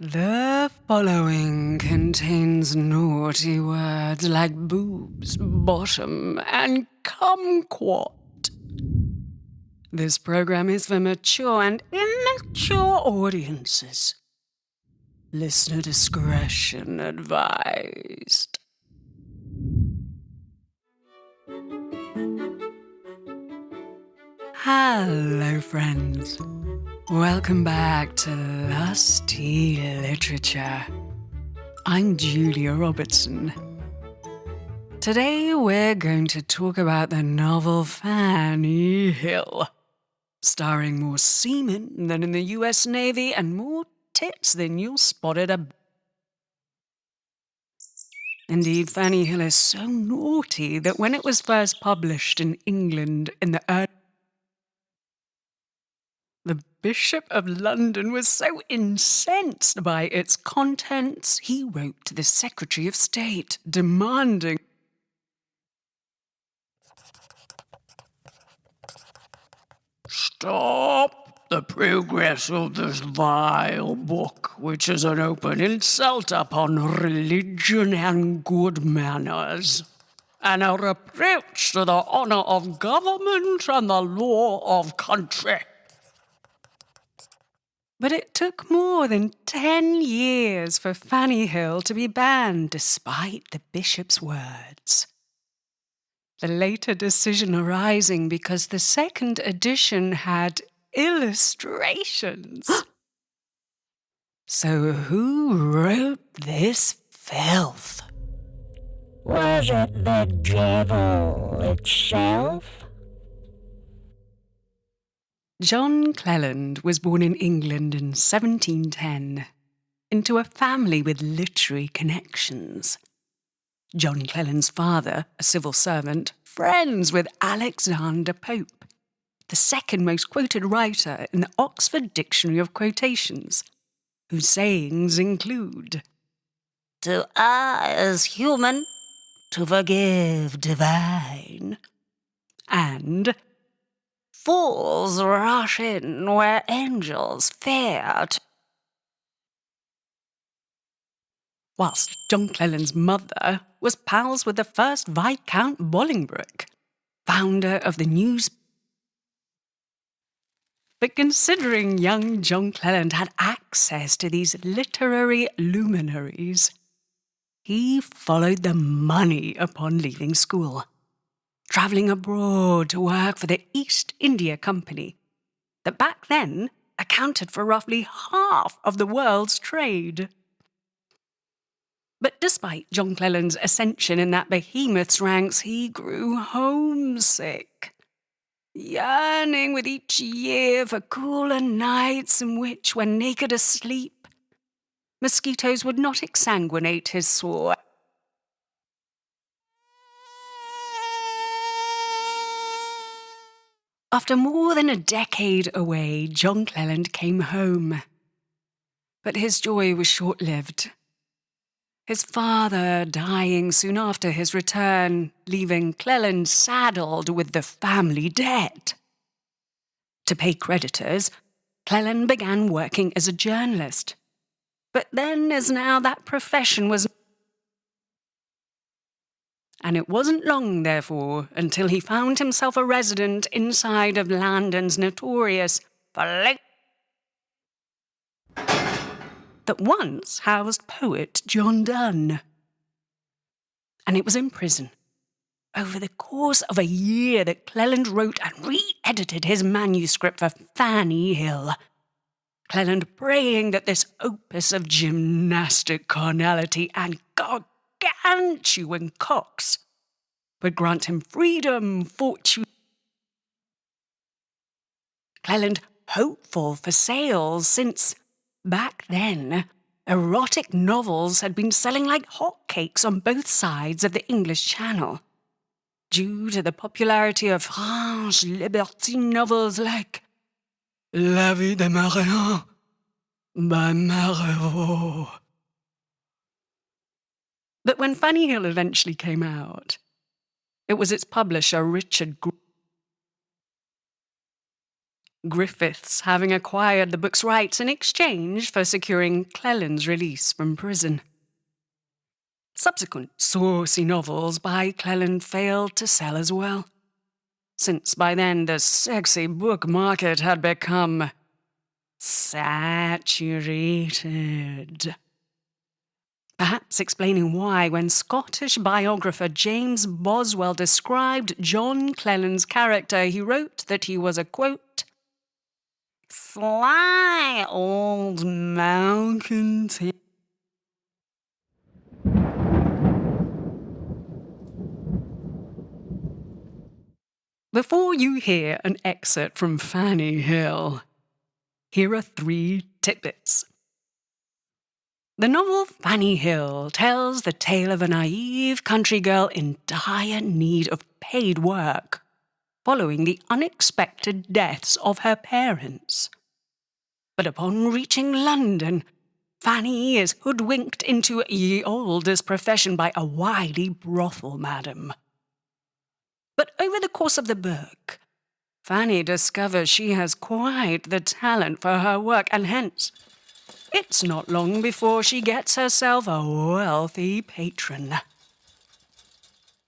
The following contains naughty words like boobs, bottom, and kumquat. This program is for mature and immature audiences. Listener discretion advised. Hello, friends. Welcome back to Lusty Literature. I'm Julia Robertson. Today we're going to talk about the novel Fanny Hill, starring more seamen than in the US Navy and more tits than you'll spot at a... Indeed, Fanny Hill is so naughty that when it was first published in England in the Bishop of London was so incensed by its contents, he wrote to the Secretary of State demanding "Stop the progress of this vile book, which is an open insult upon religion and good manners, and a reproach to the honour of government and the law of country." But it took more than 10 years for Fanny Hill to be banned despite the bishop's words. The later decision arising because the second edition had illustrations. So who wrote this filth? Was it the devil itself? John Cleland was born in England in 1710, into a family with literary connections. John Cleland's father, a civil servant, friends with Alexander Pope, the second most quoted writer in the Oxford Dictionary of Quotations, whose sayings include, "To err is human, to forgive divine," and "Fools rush in where angels fear." Whilst John Cleland's mother was pals with the first Viscount Bolingbroke, founder of the news. But considering young John Cleland had access to these literary luminaries, he followed the money upon leaving school, travelling abroad to work for the East India Company, that back then accounted for roughly half of the world's trade. But despite John Cleland's ascension in that behemoth's ranks, he grew homesick, yearning with each year for cooler nights in which, when naked asleep, mosquitoes would not exsanguinate his sore. After more than a decade away, John Cleland came home. But his joy was short-lived. His father dying soon after his return, leaving Cleland saddled with the family debt. To pay creditors, Cleland began working as a journalist. But then, as now, that profession was... And it wasn't long, therefore, until he found himself a resident inside of London's notorious that once housed poet John Donne. And it was in prison, over the course of a year, that Cleland wrote and re-edited his manuscript for Fanny Hill. Cleland praying that this opus of gymnastic carnality and gargantuan cocks would grant him freedom, fortune. Cleland hopeful for sales, since back then erotic novels had been selling like hotcakes on both sides of the English Channel, due to the popularity of French libertine novels like La Vie de Marion by Marivaux. But when Fanny Hill eventually came out, it was its publisher, Richard Griffiths having acquired the book's rights in exchange for securing Cleland's release from prison. Subsequent saucy novels by Cleland failed to sell as well, since by then the sexy book market had become saturated. Perhaps explaining why, when Scottish biographer James Boswell described John Cleland's character, he wrote that he was a, quote, sly old malcontent. Before you hear an excerpt from Fanny Hill, here are 3 tidbits. The novel Fanny Hill tells the tale of a naive country girl in dire need of paid work, following the unexpected deaths of her parents. But upon reaching London, Fanny is hoodwinked into ye oldest profession by a wily brothel madam. But over the course of the book, Fanny discovers she has quite the talent for her work, and hence, it's not long before she gets herself a wealthy patron.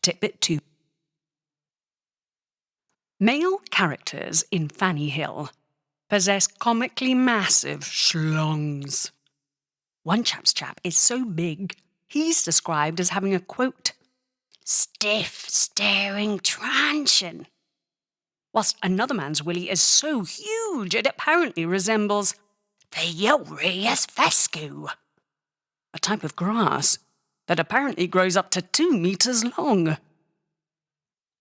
Tidbit 2. Male characters in Fanny Hill possess comically massive schlongs. One chap's chap is so big, he's described as having a, quote, stiff, staring truncheon, whilst another man's willy is so huge it apparently resembles the notorious fescue, a type of grass that apparently grows up to 2 meters long.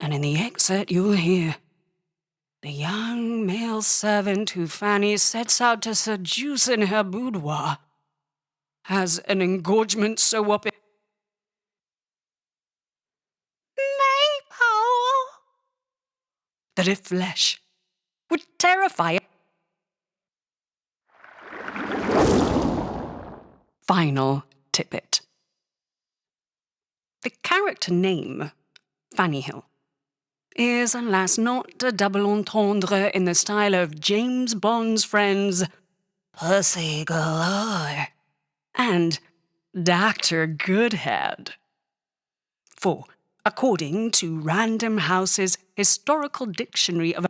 And in the excerpt you'll hear, the young male servant who Fanny sets out to seduce in her boudoir has an engorgement so up that if flesh would terrify it. Final tidbit. The character name, Fanny Hill, is alas not a double entendre in the style of James Bond's friends Pussy Galore and Dr. Goodhead. For, according to Random House's Historical Dictionary of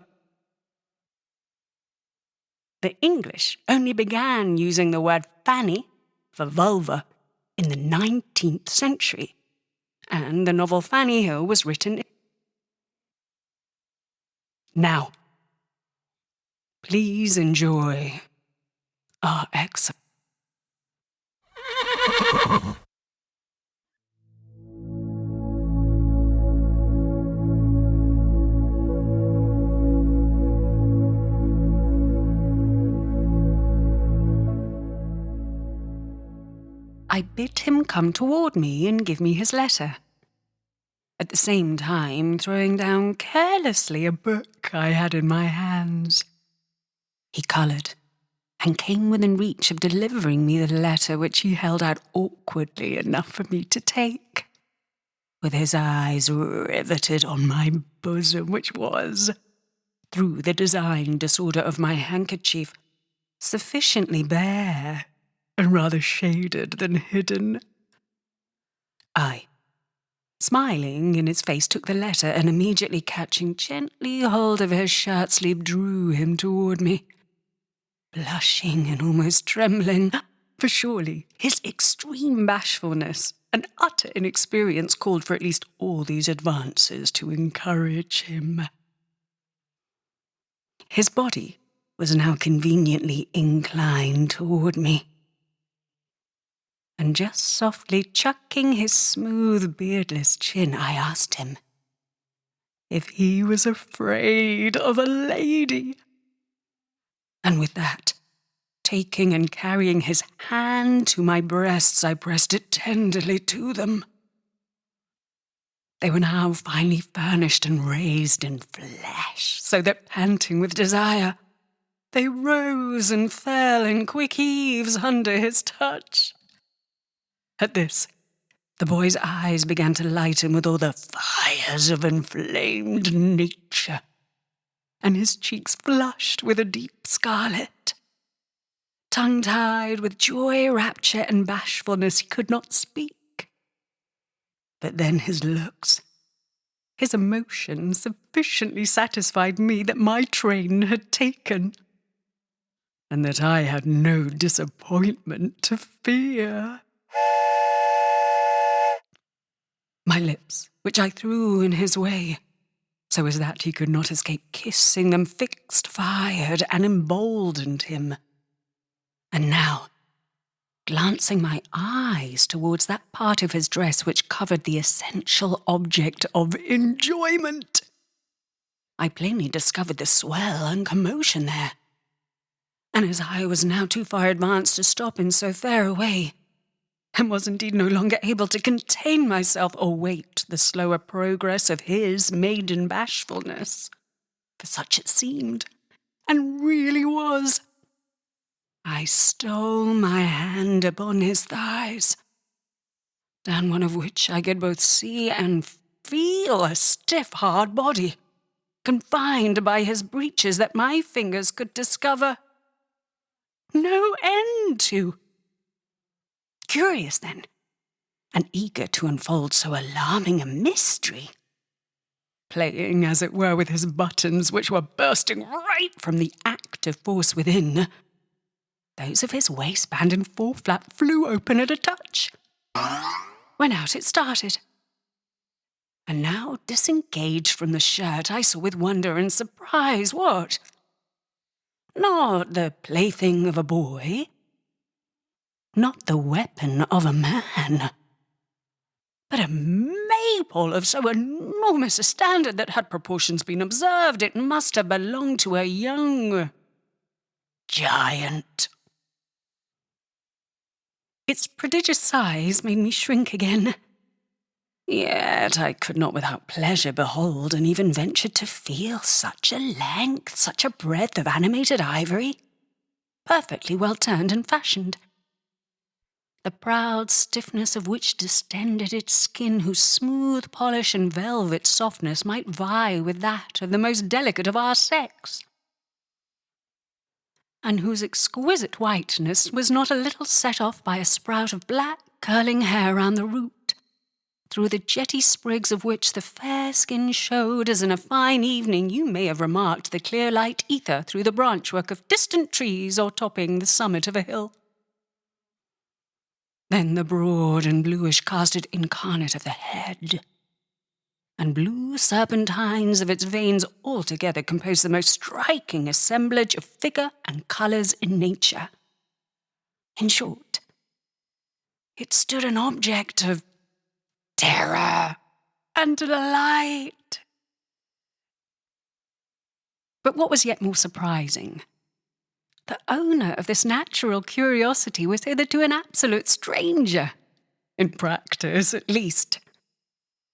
the English only began using the word fanny for vulva in the 19th century, and the novel Fanny Hill was written. Now, please enjoy our excerpt. I bid him come toward me and give me his letter, at the same time throwing down carelessly a book I had in my hands. He coloured and came within reach of delivering me the letter, which he held out awkwardly enough for me to take, with his eyes riveted on my bosom, which was, through the designed disorder of my handkerchief, sufficiently bare and rather shaded than hidden. I, smiling in his face, took the letter and immediately catching gently hold of his shirt sleeve, drew him toward me, blushing and almost trembling, for surely his extreme bashfulness and utter inexperience called for at least all these advances to encourage him. His body was now conveniently inclined toward me, and just softly chucking his smooth, beardless chin, I asked him if he was afraid of a lady. And with that, taking and carrying his hand to my breasts, I pressed it tenderly to them. They were now finely furnished and raised in flesh, so that, panting with desire, they rose and fell in quick heaves under his touch. At this, the boy's eyes began to lighten with all the fires of inflamed nature, and his cheeks flushed with a deep scarlet. Tongue-tied with joy, rapture, and bashfulness, he could not speak. But then his looks, his emotion sufficiently satisfied me that my train had taken, and that I had no disappointment to fear. My lips, which I threw in his way, so as that he could not escape kissing them, fixed, fired, and emboldened him. And now, glancing my eyes towards that part of his dress which covered the essential object of enjoyment, I plainly discovered the swell and commotion there. And as I was now too far advanced to stop in so fair a way, and was indeed no longer able to contain myself or wait the slower progress of his maiden bashfulness, for such it seemed, and really was, I stole my hand upon his thighs, down one of which I could both see and feel a stiff, hard body, confined by his breeches that my fingers could discover no end to. Curious, then, and eager to unfold so alarming a mystery, playing, as it were, with his buttons, which were bursting right from the active force within, those of his waistband and fore-flap flew open at a touch, when out it started. And now, disengaged from the shirt, I saw with wonder and surprise what? Not the plaything of a boy, not the weapon of a man, but a maypole of so enormous a standard that, had proportions been observed, it must have belonged to a young giant. Its prodigious size made me shrink again. Yet I could not without pleasure behold and even venture to feel such a length, such a breadth of animated ivory, perfectly well turned and fashioned, the proud stiffness of which distended its skin, whose smooth polish and velvet softness might vie with that of the most delicate of our sex, and whose exquisite whiteness was not a little set off by a sprout of black curling hair round the root, through the jetty sprigs of which the fair skin showed, as in a fine evening you may have remarked the clear light ether through the branchwork of distant trees or topping the summit of a hill. Then the broad and bluish casted incarnate of the head, and blue serpentines of its veins altogether composed the most striking assemblage of figure and colours in nature. In short, it stood an object of terror and delight. But what was yet more surprising, the owner of this natural curiosity was hitherto an absolute stranger, in practice at least,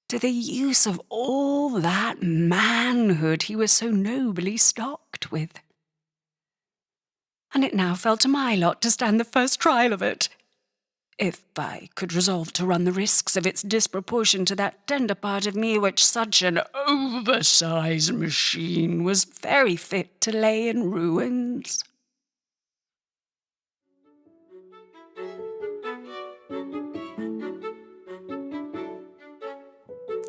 to the use of all that manhood he was so nobly stocked with. And it now fell to my lot to stand the first trial of it, if I could resolve to run the risks of its disproportion to that tender part of me which such an oversized machine was very fit to lay in ruins.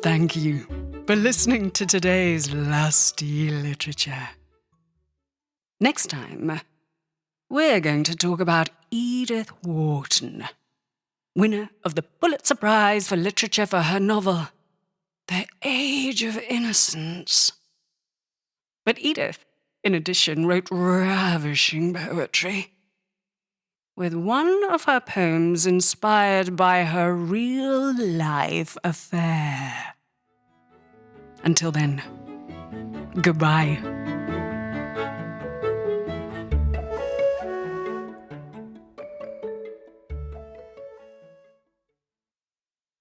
Thank you for listening to today's lusty literature. Next time, we're going to talk about Edith Wharton, winner of the Pulitzer Prize for Literature for her novel, The Age of Innocence. But Edith, in addition, wrote ravishing poetry, with one of her poems inspired by her real-life affair. Until then, goodbye.